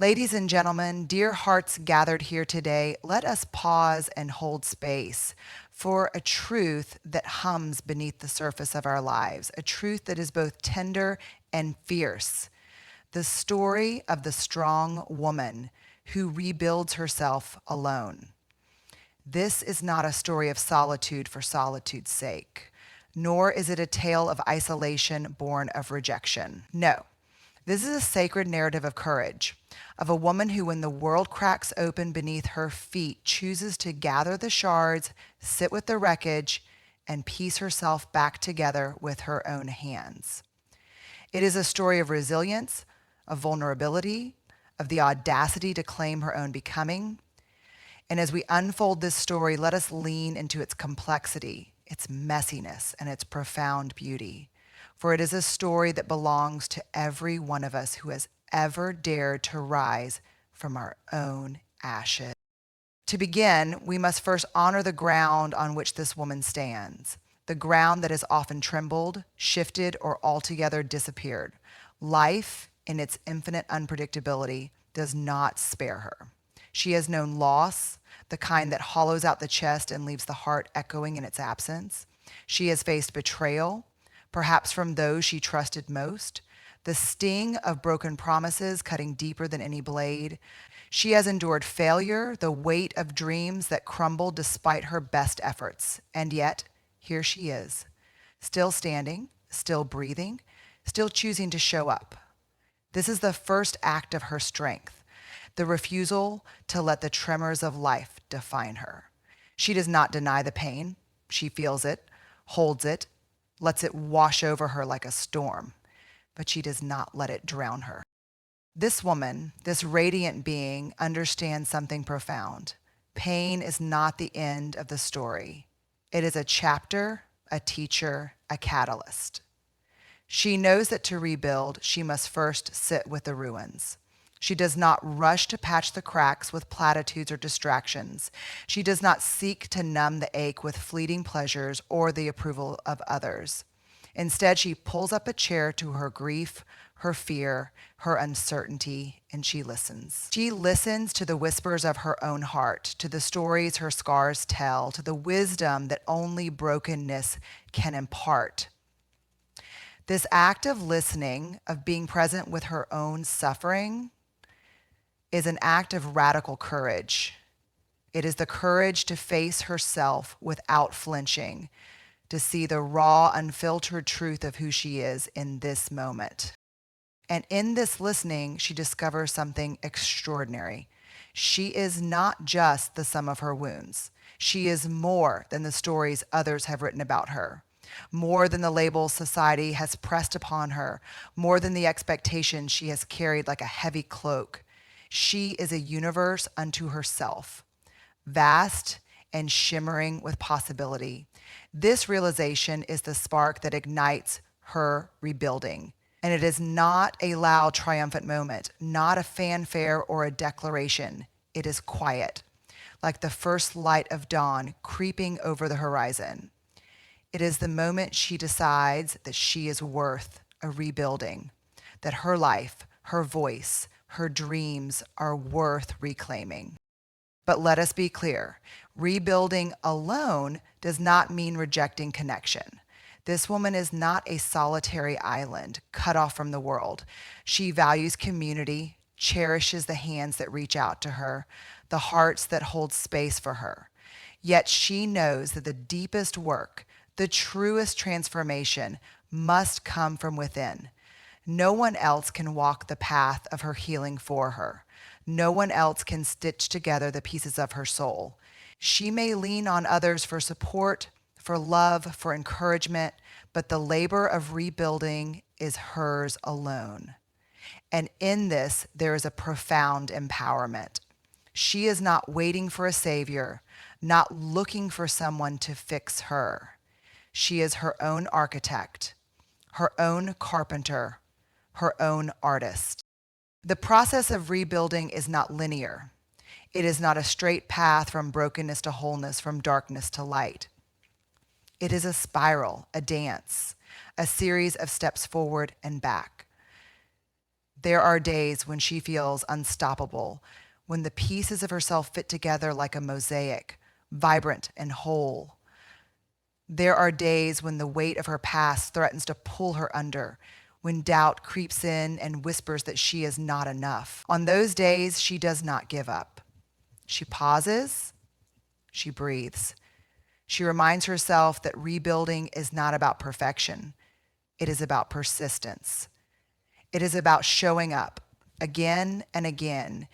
Ladies and gentlemen, dear hearts gathered here today, let us pause and hold space for a truth that hums beneath the surface of our lives, a truth that is both tender and fierce. The story of the strong woman who rebuilds herself alone. This is not a story of solitude for solitude's sake, nor is it a tale of isolation born of rejection. No, this is a sacred narrative of courage, of a woman who, when the world cracks open beneath her feet, chooses to gather the shards, sit with the wreckage, and piece herself back together with her own hands. It is a story of resilience, of vulnerability, of the audacity to claim her own becoming. And as we unfold this story, let us lean into its complexity, its messiness, and its profound beauty. For it is a story that belongs to every one of us who has ever dared to rise from our own ashes. To begin, we must first honor the ground on which this woman stands, the ground that has often trembled, shifted, or altogether disappeared. Life, in its infinite unpredictability, does not spare her. She has known loss, the kind that hollows out the chest and leaves the heart echoing in its absence. She has faced betrayal, perhaps from those she trusted most, the sting of broken promises cutting deeper than any blade. She has endured failure, the weight of dreams that crumbled despite her best efforts. And yet, here she is, still standing, still breathing, still choosing to show up. This is the first act of her strength, the refusal to let the tremors of life define her. She does not deny the pain. She feels it, holds it, lets it wash over her like a storm, but she does not let it drown her. This woman, this radiant being, understands something profound. Pain is not the end of the story. It is a chapter, a teacher, a catalyst. She knows that to rebuild, she must first sit with the ruins. She does not rush to patch the cracks with platitudes or distractions. She does not seek to numb the ache with fleeting pleasures or the approval of others. Instead, she pulls up a chair to her grief, her fear, her uncertainty, and she listens. She listens to the whispers of her own heart, to the stories her scars tell, to the wisdom that only brokenness can impart. This act of listening, of being present with her own suffering, is an act of radical courage. It is the courage to face herself without flinching, to see the raw, unfiltered truth of who she is in this moment. And in this listening, she discovers something extraordinary. She is not just the sum of her wounds. She is more than the stories others have written about her, more than the labels society has pressed upon her, more than the expectations she has carried like a heavy cloak. She is a universe unto herself, vast and shimmering with possibility. This realization is the spark that ignites her rebuilding. And it is not a loud, triumphant moment, not a fanfare or a declaration. It is quiet, like the first light of dawn creeping over the horizon. It is the moment she decides that she is worth a rebuilding, that her life, her voice, her dreams are worth reclaiming. But let us be clear, rebuilding alone does not mean rejecting connection. This woman is not a solitary island cut off from the world. She values community, cherishes the hands that reach out to her, the hearts that hold space for her. Yet she knows that the deepest work, the truest transformation must come from within. No one else can walk the path of her healing for her. No one else can stitch together the pieces of her soul. She may lean on others for support, for love, for encouragement, but the labor of rebuilding is hers alone. And in this, there is a profound empowerment. She is not waiting for a savior, not looking for someone to fix her. She is her own architect, her own carpenter, her own artist. The process of rebuilding is not linear. It is not a straight path from brokenness to wholeness, from darkness to light. It is a spiral, a dance, a series of steps forward and back. There are days when she feels unstoppable, when the pieces of herself fit together like a mosaic, vibrant and whole. There are days when the weight of her past threatens to pull her under, when doubt creeps in and whispers that she is not enough. On those days, she does not give up. She pauses, she breathes. She reminds herself that rebuilding is not about perfection. It is about persistence. It is about showing up again and again,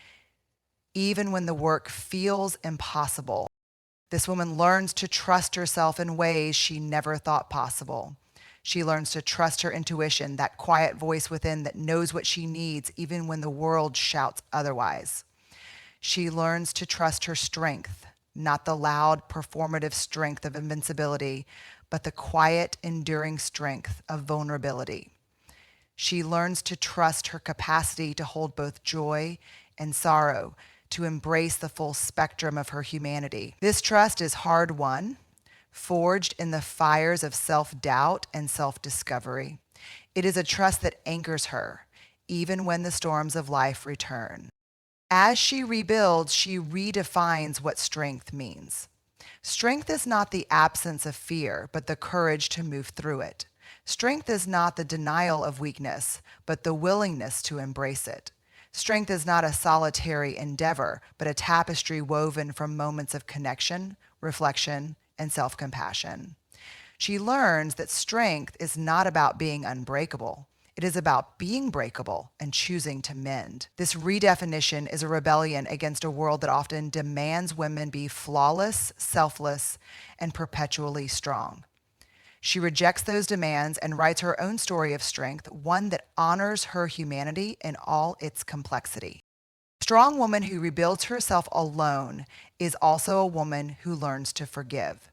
even when the work feels impossible. This woman learns to trust herself in ways she never thought possible. She learns to trust her intuition, that quiet voice within that knows what she needs even when the world shouts otherwise. She learns to trust her strength, not the loud, performative strength of invincibility, but the quiet, enduring strength of vulnerability. She learns to trust her capacity to hold both joy and sorrow, to embrace the full spectrum of her humanity. This trust is hard-won, forged in the fires of self-doubt and self-discovery. It is a trust that anchors her, even when the storms of life return. As she rebuilds, she redefines what strength means. Strength is not the absence of fear, but the courage to move through it. Strength is not the denial of weakness, but the willingness to embrace it. Strength is not a solitary endeavor, but a tapestry woven from moments of connection, reflection, and self-compassion. She learns that strength is not about being unbreakable. It is about being breakable and choosing to mend. This redefinition is a rebellion against a world that often demands women be flawless, selfless, and perpetually strong. She rejects those demands and writes her own story of strength, one that honors her humanity in all its complexity. A strong woman who rebuilds herself alone is also a woman who learns to forgive.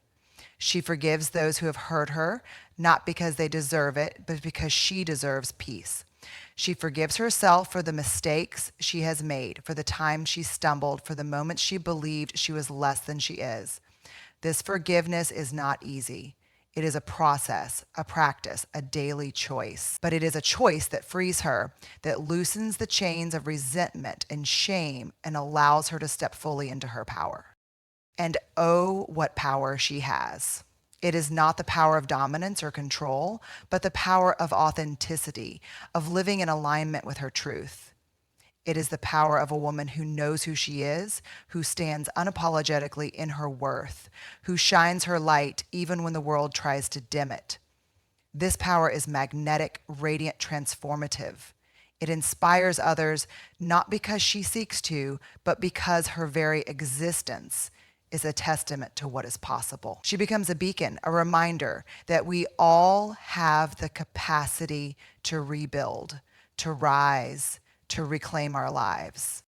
She forgives those who have hurt her, not because they deserve it, but because she deserves peace. She forgives herself for the mistakes she has made, for the times she stumbled, for the moments she believed she was less than she is. This forgiveness is not easy. It is a process, a practice, a daily choice. But it is a choice that frees her, that loosens the chains of resentment and shame and allows her to step fully into her power. And oh, what power she has. It is not the power of dominance or control, but the power of authenticity, of living in alignment with her truth. It is the power of a woman who knows who she is, who stands unapologetically in her worth, who shines her light even when the world tries to dim it. This power is magnetic, radiant, transformative. It inspires others not because she seeks to, but because her very existence is a testament to what is possible. She becomes a beacon, a reminder that we all have the capacity to rebuild, to rise, to reclaim our lives.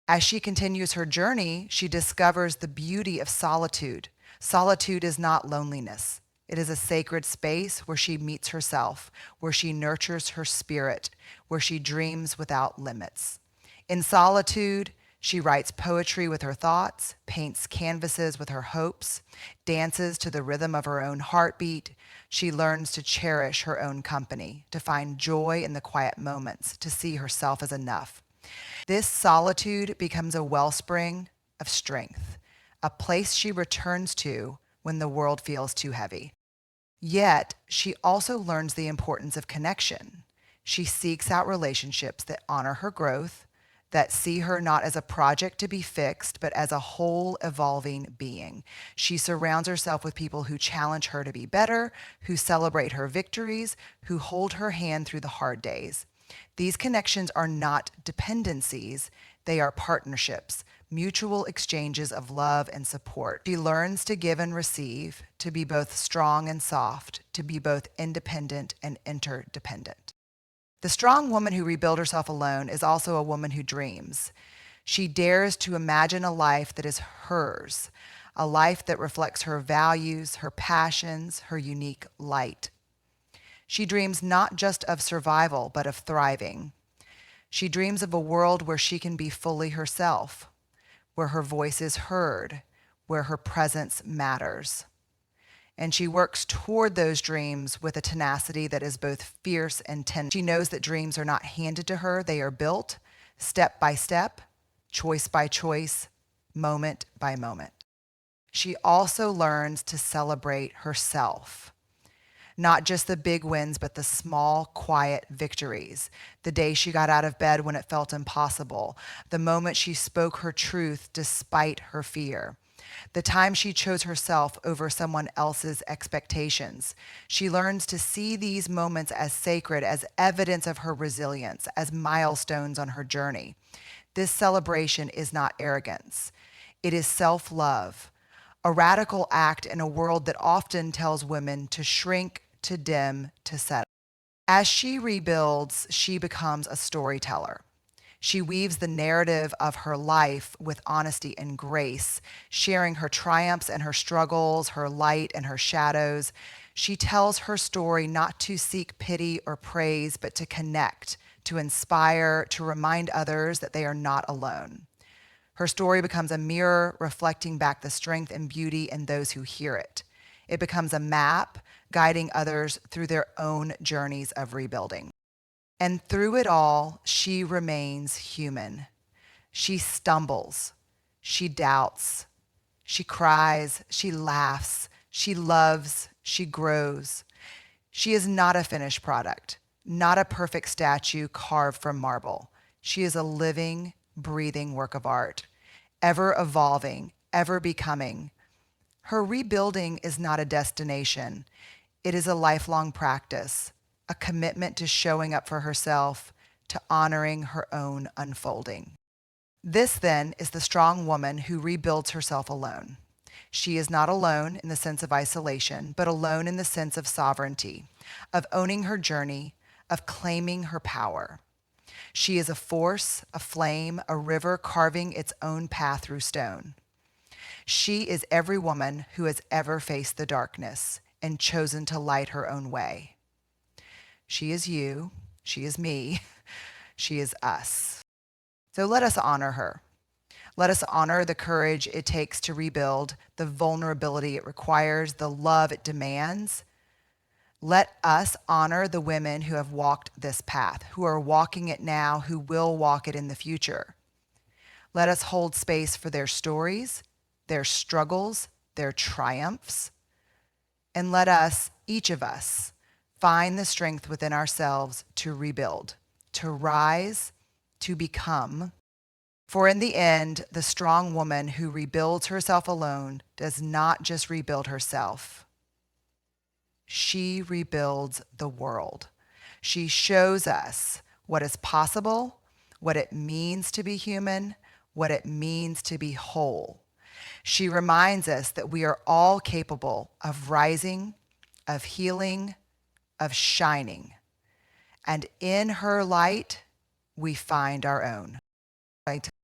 As she continues her journey, she discovers the beauty of solitude. Solitude is not loneliness. It is a sacred space where she meets herself, where she nurtures her spirit, where she dreams without limits. In solitude, she writes poetry with her thoughts, paints canvases with her hopes, dances to the rhythm of her own heartbeat. She learns to cherish her own company, to find joy in the quiet moments, to see herself as enough. This solitude becomes a wellspring of strength, a place she returns to when the world feels too heavy. Yet, she also learns the importance of connection. She seeks out relationships that honor her growth, that see her not as a project to be fixed, but as a whole evolving being. She surrounds herself with people who challenge her to be better, who celebrate her victories, who hold her hand through the hard days. These connections are not dependencies, they are partnerships, mutual exchanges of love and support. She learns to give and receive, to be both strong and soft, to be both independent and interdependent. The strong woman who rebuilds herself alone is also a woman who dreams. She dares to imagine a life that is hers, a life that reflects her values, her passions, her unique light. She dreams not just of survival, but of thriving. She dreams of a world where she can be fully herself, where her voice is heard, where her presence matters. And she works toward those dreams with a tenacity that is both fierce and tender. She knows that dreams are not handed to her, they are built step by step, choice by choice, moment by moment. She also learns to celebrate herself. Not just the big wins, but the small, quiet victories. The day she got out of bed when it felt impossible. The moment she spoke her truth despite her fear. The time she chose herself over someone else's expectations. She learns to see these moments as sacred, as evidence of her resilience, as milestones on her journey. This celebration is not arrogance. It is self-love, a radical act in a world that often tells women to shrink, to dim, to settle. As she rebuilds, she becomes a storyteller. She weaves the narrative of her life with honesty and grace, sharing her triumphs and her struggles, her light and her shadows. She tells her story not to seek pity or praise, but to connect, to inspire, to remind others that they are not alone. Her story becomes a mirror reflecting back the strength and beauty in those who hear it. It becomes a map guiding others through their own journeys of rebuilding. And through it all, she remains human. She stumbles, she doubts, she cries, she laughs, she loves, she grows. She is not a finished product, not a perfect statue carved from marble. She is a living, breathing work of art, ever evolving, ever becoming. Her rebuilding is not a destination. It is a lifelong practice, a commitment to showing up for herself, to honoring her own unfolding. This, then, is the strong woman who rebuilds herself alone. She is not alone in the sense of isolation, but alone in the sense of sovereignty, of owning her journey, of claiming her power. She is a force, a flame, a river carving its own path through stone. She is every woman who has ever faced the darkness and chosen to light her own way. She is you, she is me, she is us. So let us honor her. Let us honor the courage it takes to rebuild, the vulnerability it requires, the love it demands. Let us honor the women who have walked this path, who are walking it now, who will walk it in the future. Let us hold space for their stories, their struggles, their triumphs. And let us, each of us, find the strength within ourselves to rebuild, to rise, to become. For in the end, the strong woman who rebuilds herself alone does not just rebuild herself. She rebuilds the world. She shows us what is possible, what it means to be human, what it means to be whole. She reminds us that we are all capable of rising, of healing, of shining. And in her light, we find our own. Right?